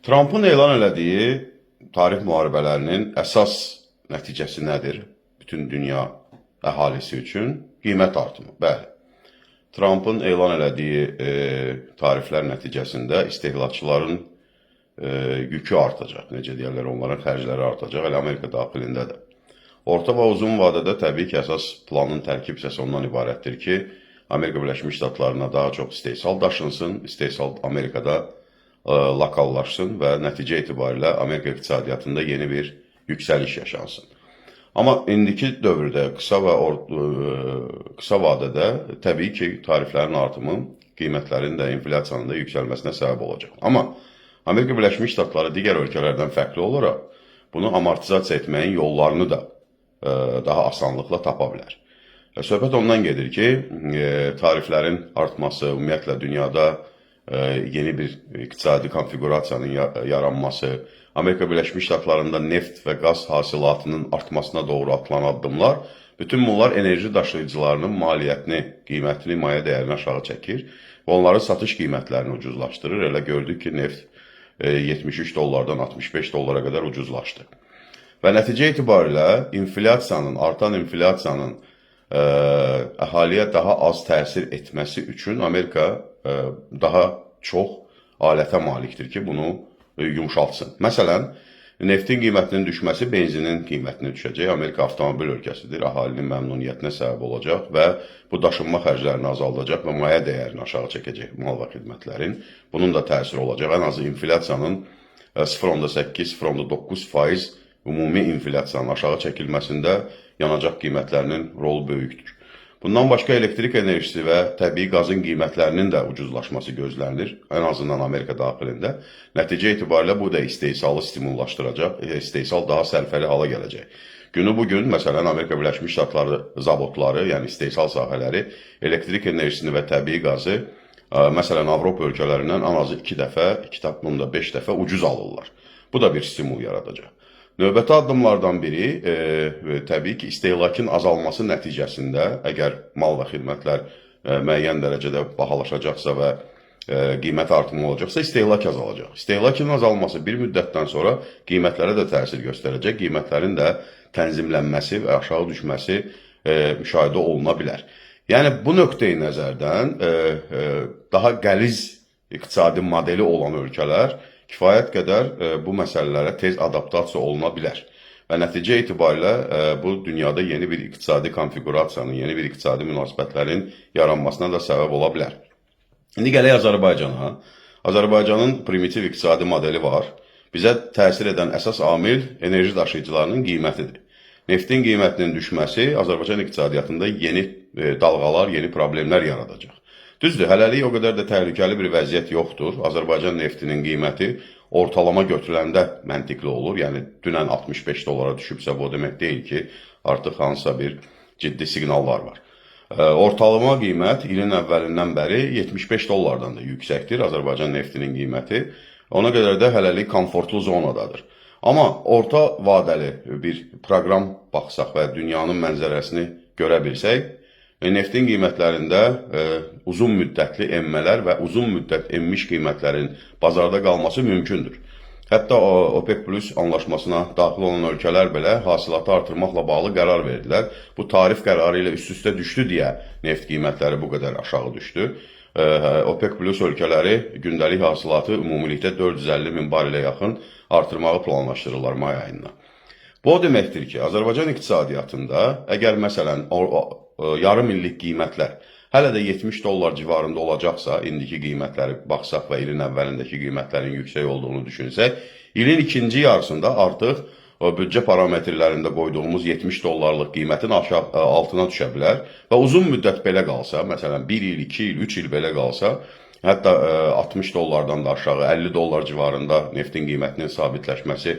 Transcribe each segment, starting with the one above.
Trumpın elan elədiyi tarif müharibələrinin əsas nəticəsi nədir? Bütün dünya əhalisi üçün qiymət artımı. Bəli. Trumpın elan elədiyi tariflər nəticəsində istehlakçıların yükü artacaq. Necə deyirlər, onların xərcləri artacaq. Elə Amerika daxilində də. Orta və uzun vadədə təbii ki, əsas planın tərkib hissəsi ondan ibarətdir ki, Amerika Birləşmiş Ştatlarına daha çox istehsal daşınsın, istehsal Amerikada lokallaşsın və nəticə etibarilə Amerika iqtisadiyyatında yeni bir yüksəliş yaşansın. Amma indiki dövrdə qısa vadədə təbii ki, tariflərin artımı qiymətlərin də, inflyasiyanın da yüksəlməsinə səbəb olacaq. Amma Amerika Birləşmiş Ştatları digər ölkələrdən fərqli olaraq bunu amortizasiya etməyin yollarını da daha asanlıqla tapa bilər. Söhbət ondan gedir ki, tariflərin artması, ümumiyyətlə dünyada yeni bir iqtisadi konfigurasiyanın yaranması, Amerika Birləşmiş Ştatlarında neft və qaz hasilatının artmasına doğru atılan addımlar, bütün bunlar enerji daşıyıcılarının maliyyətini, qiymətini, maya dəyərini aşağı çəkir və onların satış qiymətlərini ucuzlaşdırır. Elə gördük ki, neft 73 dollardan 65 dollara qədər ucuzlaşdı. Və nəticə etibarilə artan inflyasiyanın əhaliyə daha az təsir etməsi üçün Amerika daha çox alətə malikdir ki, bunu yumşaltsın. Məsələn, neftin qiymətinin düşməsi benzinin qiymətini düşəcək. Amerika avtomobil ölkəsidir, əhalinin məmnuniyyətinə səbəb olacaq və bu daşınma xərclərini azaldacaq və maya dəyərini aşağı çəkəcək mal və xidmətlərin. Bunun da təsiri olacaq. Ən azı inflyasiyanın 0,8-0,9% ümumi inflyasiyanın aşağı çəkilməsində yanacaq qiymətlərinin rolu böyükdür. Bundan başqa elektrik enerjisi və təbii qazın qiymətlərinin də ucuzlaşması gözlənilir, ən azından Amerika daxilində. Nəticə etibarilə bu da istehsalı stimullaşdıracaq, istehsal daha sərfəli hala gələcək. Günü bugün, məsələn, Amerika Birləşmiş Ştatları zavodları, yəni istehsal sahələri elektrik enerjisini və təbii qazı, məsələn, Avropa ölkələrindən ən azı 2 dəfə, 2,5 dəfə ucuz alırlar. Bu da bir stimul yaradacaq. Növbəti addımlardan biri, təbii ki, istehlakın azalması nəticəsində, əgər mal və xidmətlər müəyyən dərəcədə bahalaşacaqsa və qiymət artımı olacaqsa, istehlak azalacaq. İstehlakın azalması bir müddətdən sonra qiymətlərə də təsir göstərəcək, qiymətlərin də tənzimlənməsi və aşağı düşməsi müşahidə oluna bilər. Yəni, bu nöqteyi nəzərdən daha qəliz iqtisadi modeli olan ölkələr kifayət qədər bu məsələlərə tez adaptasiya oluna bilər. Və nəticə etibarilə bu dünyada yeni bir iqtisadi konfigurasiyanın, yeni bir iqtisadi münasibətlərin yaranmasına da səbəb ola bilər. İndi gələk Azərbaycana. Azərbaycanın primitiv iqtisadi modeli var. Bizə təsir edən əsas amil enerji daşıyıcılarının qiymətidir. Neftin qiymətinin düşməsi Azərbaycan iqtisadiyyatında yeni dalğalar, yeni problemlər yaradacaq. Düzdür, hələlik o qədər də təhlükəli bir vəziyyət yoxdur. Azərbaycan neftinin qiyməti ortalama götürüləndə məntiqli olur. Yəni, dünən 65 dollara düşübsə, bu demək deyil ki, artıq hansısa bir ciddi siqnallar var. Ortalama qiymət ilin əvvəlindən bəri 75 dollardan da yüksəkdir Azərbaycan neftinin qiyməti. Ona qədər də hələlik komfortlu zonadadır. Amma orta vadəli bir proqram baxsaq və dünyanın mənzərəsini görə bilsək, neftin qiymətlərində uzun müddətli enmələr və uzun müddət enmiş qiymətlərin bazarda qalması mümkündür. Hətta OPEC Plus anlaşmasına daxil olan ölkələr belə hasilatı artırmaqla bağlı qərar verdilər. Bu tarif qərarı ilə üst-üstə düşdü deyə neft qiymətləri bu qədər aşağı düşdü. OPEC Plus ölkələri gündəlik hasilatı ümumilikdə 450 min barilə yaxın artırmağı planlaşdırırlar may ayında. Bu o deməkdir ki, Azərbaycan iqtisadiyyatında əgər məsələn yarım illik qiymətlər hələ də 70 dollar civarında olacaqsa, indiki qiymətləri baxsaq və ilin əvvəlindəki qiymətlərin yüksək olduğunu düşünsək, ilin ikinci yarısında artıq büdcə parametrlərində qoyduğumuz 70 dollarlıq qiymətin altına düşə bilər və uzun müddət belə qalsa, məsələn 1 il, 2 il, 3 il belə qalsa, hətta 60 dollardan da aşağı 50 dollar civarında neftin qiymətinin sabitləşməsi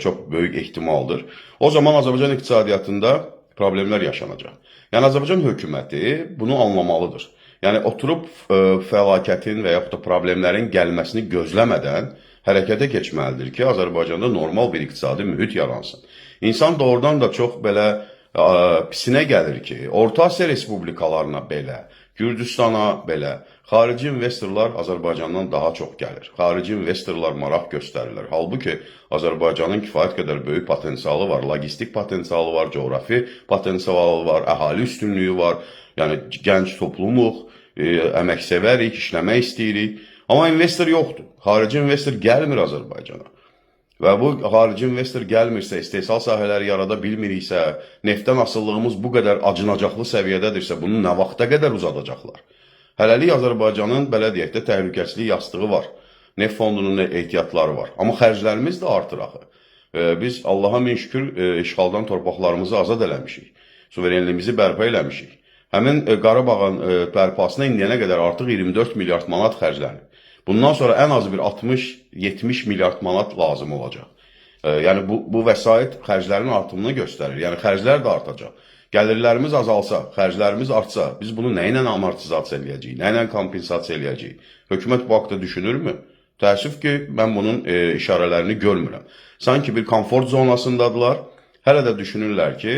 çox böyük ehtimaldır. O zaman Azərbaycan iqtisadiyyatında problemlər yaşanacaq. Yəni, Azərbaycan hökuməti bunu anlamalıdır. Yəni, oturub fəlakətin və yaxud da problemlərin gəlməsini gözləmədən hərəkətə keçməlidir ki, Azərbaycanda normal bir iqtisadi mühit yaransın. İnsan doğrudan da çox belə pisinə gəlir ki, Orta Asiya respublikalarına belə, Gürcüstana belə, Xarici investorlar Azərbaycandan daha çox gəlir. Xarici investorlar maraq göstərirlər. Halbuki Azərbaycanın kifayət qədər böyük potensialı var, logistik potensialı var, coğrafi potensialı var, əhali üstünlüyü var. Yəni gənc toplumuq, əməksevərik, işləmək istəyirik. Amma investor yoxdur. Xarici investor gəlmir Azərbaycana. Və bu xarici investor gəlmirsə, istehsal sahələri yarada bilmiriksə, neftdən asılılığımız bu qədər acınacaqlı səviyyədədirsə, bunu nə vaxta qədər uzadacaqlar? Hələlik Azərbaycanın, belə deyək də, təhlükəsizlik yastığı var. Neft fondunun ehtiyatları var. Amma xərclərimiz də artır axı. Biz Allaha min şükür işğaldan torpaqlarımızı azad eləmişik. Suverenliyimizi bərpa eləmişik. Həmin Qarabağın bərpasına indiyənə qədər artıq 24 milyard manat xərclənib. Bundan sonra ən az bir 60-70 milyard manat lazım olacaq. Yəni bu vəsait xərclərin artımını göstərir. Yəni xərclər də artacaq. Gəlirlərimiz azalsa, xərclərimiz artsa, biz bunu nə ilə amortizasiya eləyəcəyik, nə ilə kompensasiya eləyəcəyik? Hökumət bu haqda düşünürmü? Təəssüf ki, mən bunun işarələrini görmürəm. Sanki bir komfort zonasındadılar. Hələ də düşünürlər ki,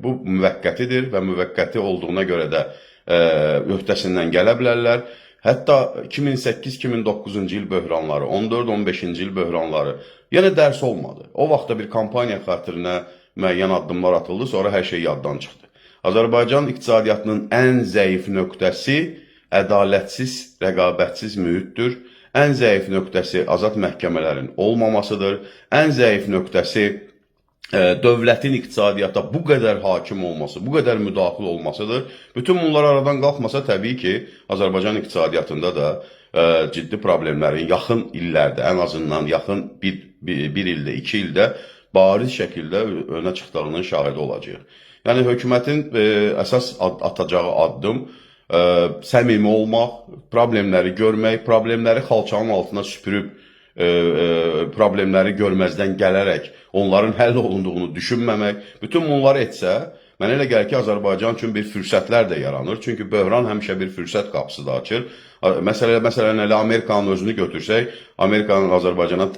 bu müvəqqətidir və müvəqqəti olduğuna görə də öhdəsindən gələ bilərlər. Hətta 2008-2009-cu il böhranları, 14-15-ci il böhranları yenə dərs olmadı. O vaxtda bir kampaniya xatirinə müəyyən addımlar atıldı, sonra hər şey yaddan çıxdı. Azərbaycan iqtisadiyyatının ən zəif nöqtəsi ədalətsiz, rəqabətsiz mühitdir. Ən zəif nöqtəsi azad məhkəmələrin olmamasıdır. Ən zəif nöqtəsi dövlətin iqtisadiyyata bu qədər hakim olması, bu qədər müdaxil olmasıdır. Bütün bunlar aradan qalxmasa təbii ki, Azərbaycan iqtisadiyyatında da ciddi problemlərin yaxın illərdə, ən azından yaxın bir ildə, 2 ildə bariz şəkildə önə çıxdığının şahidi olacaq. Yəni, hökumətin əsas atacağı addım səmimi olmaq, problemləri görmək, problemləri xalçanın altına süpürüb, problemləri görməzdən gələrək onların həll olunduğunu düşünməmək, bütün bunları etsə, mənə elə gəlir ki, Azərbaycan üçün bir fürsətlər də yaranır. Çünki böhran həmişə bir fürsət qapısı da açır. Məsələn, elə Amerikanın özünü götürsək, Amerikanın Azərbaycana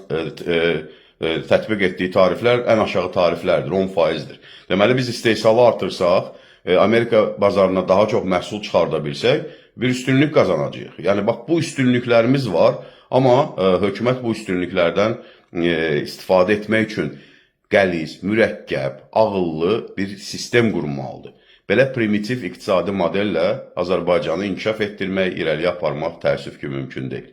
tətbiq etdiyi tariflər ən aşağı tariflərdir, 10%dir. Deməli, biz istehsalı artırsaq, Amerika bazarına daha çox məhsul çıxarda bilsək, bir üstünlük qazanacağıq. Yəni, bax, bu üstünlüklərimiz var, amma hökumət bu üstünlüklərdən istifadə etmək üçün qəliz, mürəkkəb, ağıllı bir sistem qurmalıdır. Belə primitiv iqtisadi modellə Azərbaycanı inkişaf etdirmək, irəliyə aparmaq təəssüf ki, mümkün deyil.